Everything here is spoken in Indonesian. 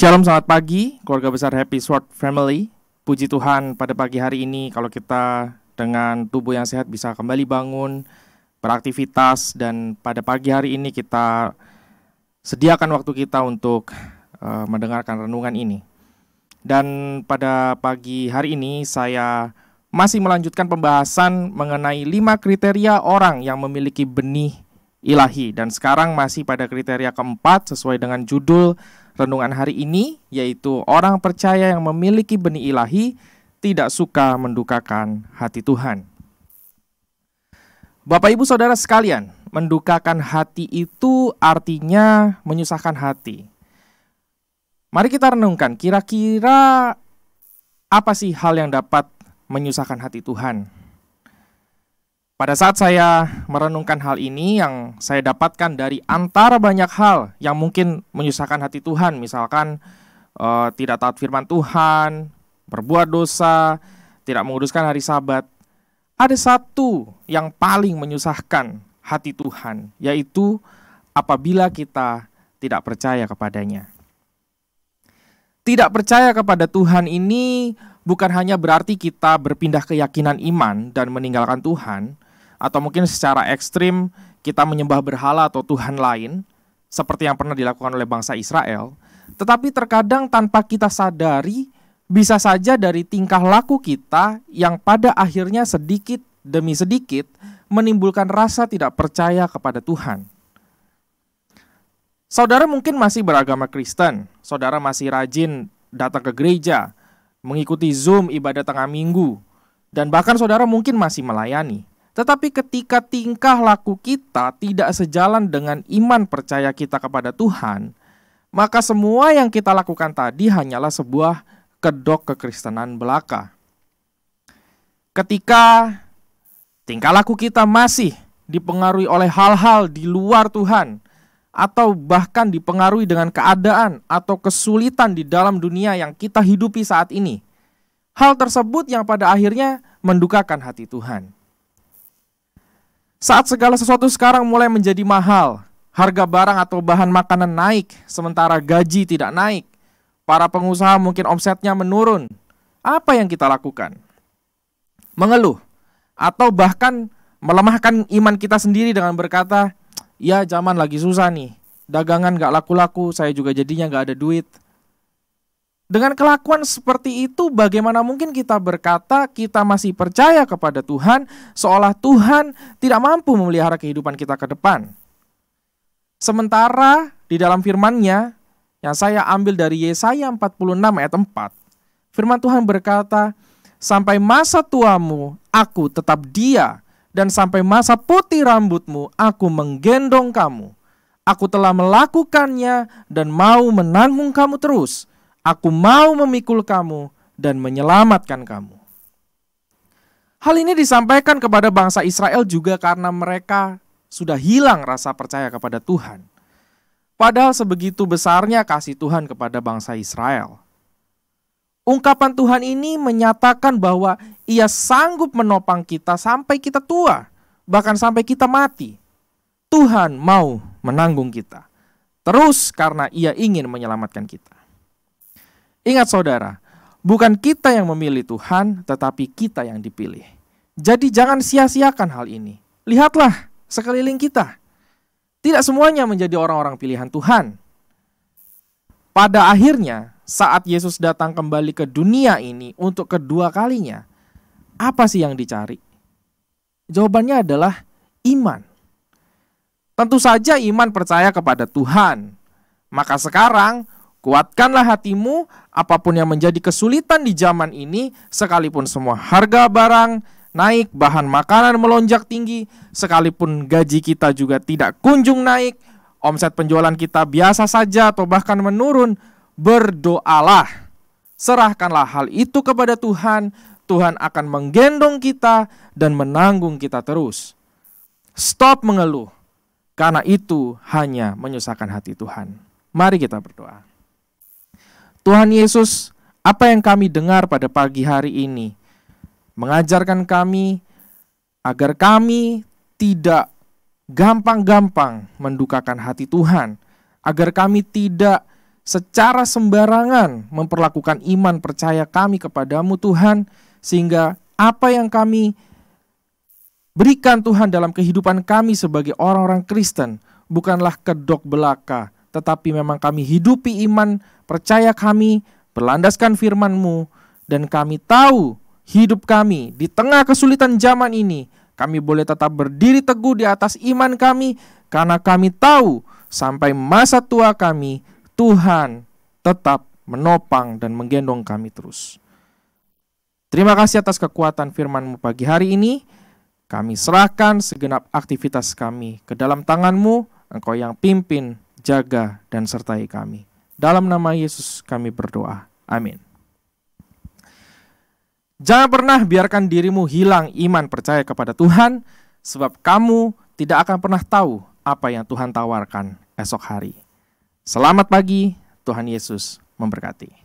Shalom, selamat pagi, keluarga besar Happy Sword Family. Puji Tuhan, pada pagi hari ini kalau kita dengan tubuh yang sehat bisa kembali bangun, beraktivitas, dan pada pagi hari ini kita sediakan waktu kita untuk mendengarkan renungan ini. Dan pada pagi hari ini saya masih melanjutkan pembahasan mengenai 5 kriteria orang yang memiliki benih ilahi. Dan sekarang masih pada kriteria keempat sesuai dengan judul renungan hari ini, yaitu orang percaya yang memiliki benih ilahi tidak suka mendukakan hati Tuhan. Bapak Ibu Saudara sekalian, mendukakan hati itu artinya menyusahkan hati. Mari kita renungkan, kira-kira apa sih hal yang dapat menyusahkan hati Tuhan? Pada saat saya merenungkan hal ini, yang saya dapatkan dari antara banyak hal yang mungkin menyusahkan hati Tuhan, misalkan tidak taat firman Tuhan, berbuat dosa, tidak menguduskan hari Sabat, ada satu yang paling menyusahkan hati Tuhan, yaitu apabila kita tidak percaya kepadanya. Tidak percaya kepada Tuhan ini bukan hanya berarti kita berpindah keyakinan iman dan meninggalkan Tuhan, atau mungkin secara ekstrim kita menyembah berhala atau Tuhan lain, seperti yang pernah dilakukan oleh bangsa Israel. Tetapi terkadang tanpa kita sadari, bisa saja dari tingkah laku kita yang pada akhirnya sedikit demi sedikit menimbulkan rasa tidak percaya kepada Tuhan. Saudara mungkin masih beragama Kristen, saudara masih rajin datang ke gereja, mengikuti Zoom ibadah tengah minggu, dan bahkan saudara mungkin masih melayani. Tetapi ketika tingkah laku kita tidak sejalan dengan iman percaya kita kepada Tuhan, maka semua yang kita lakukan tadi hanyalah sebuah kedok kekristenan belaka. Ketika tingkah laku kita masih dipengaruhi oleh hal-hal di luar Tuhan, atau bahkan dipengaruhi dengan keadaan atau kesulitan di dalam dunia yang kita hidupi saat ini, hal tersebut yang pada akhirnya mendukakan hati Tuhan. Saat segala sesuatu sekarang mulai menjadi mahal, harga barang atau bahan makanan naik, sementara gaji tidak naik, para pengusaha mungkin omsetnya menurun, apa yang kita lakukan? Mengeluh, atau bahkan melemahkan iman kita sendiri dengan berkata, ya zaman lagi susah nih, dagangan gak laku-laku, saya juga jadinya gak ada duit. Dengan kelakuan seperti itu, bagaimana mungkin kita berkata kita masih percaya kepada Tuhan, seolah Tuhan tidak mampu memelihara kehidupan kita ke depan. Sementara di dalam firman-Nya, yang saya ambil dari Yesaya 46 ayat 4, firman Tuhan berkata, sampai masa tuamu aku tetap dia, dan sampai masa putih rambutmu aku menggendong kamu. Aku telah melakukannya dan mau menanggung kamu terus. Aku mau memikul kamu dan menyelamatkan kamu. Hal ini disampaikan kepada bangsa Israel juga karena mereka sudah hilang rasa percaya kepada Tuhan. Padahal sebegitu besarnya kasih Tuhan kepada bangsa Israel. Ungkapan Tuhan ini menyatakan bahwa Ia sanggup menopang kita sampai kita tua, bahkan sampai kita mati. Tuhan mau menanggung kita terus karena Ia ingin menyelamatkan kita. Ingat saudara, bukan kita yang memilih Tuhan, tetapi kita yang dipilih. Jadi jangan sia-siakan hal ini. Lihatlah sekeliling kita. Tidak semuanya menjadi orang-orang pilihan Tuhan. Pada akhirnya, saat Yesus datang kembali ke dunia ini untuk kedua kalinya, apa sih yang dicari? Jawabannya adalah iman. Tentu saja iman percaya kepada Tuhan. Maka sekarang, kuatkanlah hatimu, apapun yang menjadi kesulitan di zaman ini, sekalipun semua harga barang naik, bahan makanan melonjak tinggi, sekalipun gaji kita juga tidak kunjung naik, omset penjualan kita biasa saja atau bahkan menurun, berdoalah. Serahkanlah hal itu kepada Tuhan, Tuhan akan menggendong kita dan menanggung kita terus. Stop mengeluh, karena itu hanya menyusahkan hati Tuhan. Mari kita berdoa. Tuhan Yesus, apa yang kami dengar pada pagi hari ini mengajarkan kami agar kami tidak gampang-gampang mendukakan hati Tuhan, agar kami tidak secara sembarangan memperlakukan iman percaya kami kepadamu Tuhan, sehingga apa yang kami berikan Tuhan dalam kehidupan kami sebagai orang-orang Kristen bukanlah kedok belaka, tetapi memang kami hidupi iman percaya kami berlandaskan firman-Mu, dan kami tahu hidup kami di tengah kesulitan zaman ini, kami boleh tetap berdiri teguh di atas iman kami, karena kami tahu sampai masa tua kami, Tuhan tetap menopang dan menggendong kami terus. Terima kasih atas kekuatan firman-Mu pagi hari ini. Kami serahkan segenap aktivitas kami ke dalam tangan-Mu. Engkau yang pimpin, jaga, dan sertai kami. Dalam nama Yesus kami berdoa. Amin. Jangan pernah biarkan dirimu hilang iman percaya kepada Tuhan, sebab kamu tidak akan pernah tahu apa yang Tuhan tawarkan esok hari. Selamat pagi, Tuhan Yesus memberkati.